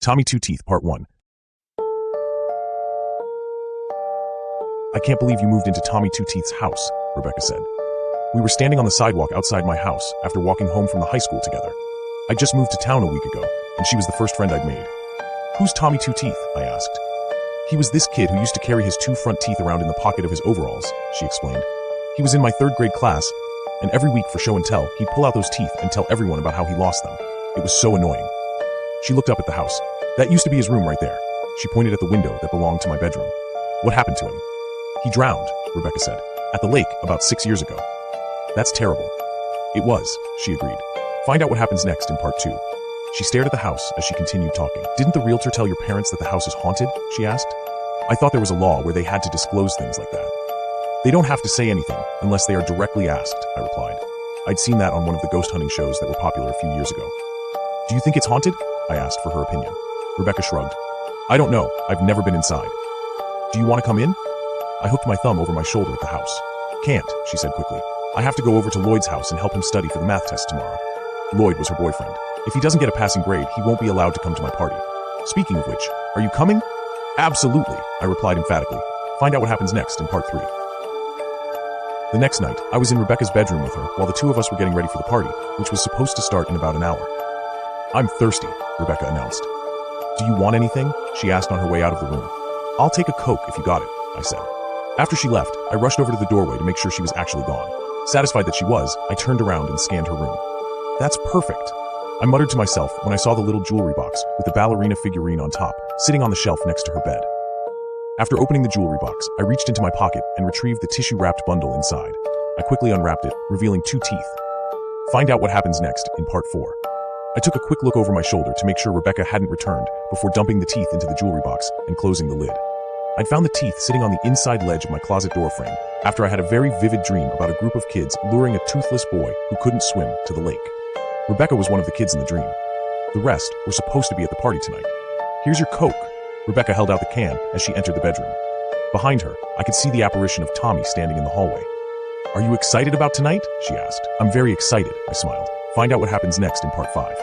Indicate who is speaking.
Speaker 1: Tommy Two Teeth, Part 1. I can't believe you moved into Tommy Two Teeth's house, Rebecca said. We were standing on the sidewalk outside my house after walking home from the high school together. I just moved to town a week ago, and she was the first friend I'd made. Who's Tommy Two Teeth? I asked. He was this kid who used to carry his two front teeth around in the pocket of his overalls, she explained. He was in my third grade class, and every week for show and tell, he'd pull out those teeth and tell everyone about how he lost them. It was so annoying. She looked up at the house. That used to be his room right there. She pointed at the window that belonged to my bedroom. What happened to him? He drowned, Rebecca said, at the lake about 6 years ago. That's terrible. It was, she agreed. Find out what happens next in part 2. She stared at the house as she continued talking. Didn't the realtor tell your parents that the house is haunted? She asked. I thought there was a law where they had to disclose things like that. They don't have to say anything unless they are directly asked, I replied. I'd seen that on one of the ghost hunting shows that were popular a few years ago. Do you think it's haunted? I asked for her opinion. Rebecca shrugged. I don't know. I've never been inside. Do you want to come in? I hooked my thumb over my shoulder at the house. Can't, she said quickly. I have to go over to Lloyd's house and help him study for the math test tomorrow. Lloyd was her boyfriend. If he doesn't get a passing grade, he won't be allowed to come to my party. Speaking of which, are you coming? Absolutely, I replied emphatically. Find out what happens next in part 3. The next night, I was in Rebecca's bedroom with her while the two of us were getting ready for the party, which was supposed to start in about an hour. I'm thirsty, Rebecca announced. Do you want anything? She asked on her way out of the room. I'll take a Coke if you got it, I said. After she left, I rushed over to the doorway to make sure she was actually gone. Satisfied that she was, I turned around and scanned her room. That's perfect, I muttered to myself when I saw the little jewelry box with the ballerina figurine on top, sitting on the shelf next to her bed. After opening the jewelry box, I reached into my pocket and retrieved the tissue-wrapped bundle inside. I quickly unwrapped it, revealing 2 teeth. Find out what happens next in part 4. I took a quick look over my shoulder to make sure Rebecca hadn't returned before dumping the teeth into the jewelry box and closing the lid. I'd found the teeth sitting on the inside ledge of my closet door frame after I had a very vivid dream about a group of kids luring a toothless boy who couldn't swim to the lake. Rebecca was one of the kids in the dream. The rest were supposed to be at the party tonight. Here's your Coke. Rebecca held out the can as she entered the bedroom. Behind her, I could see the apparition of Tommy standing in the hallway. Are you excited about tonight? She asked. I'm very excited, I smiled. Find out what happens next in part 5.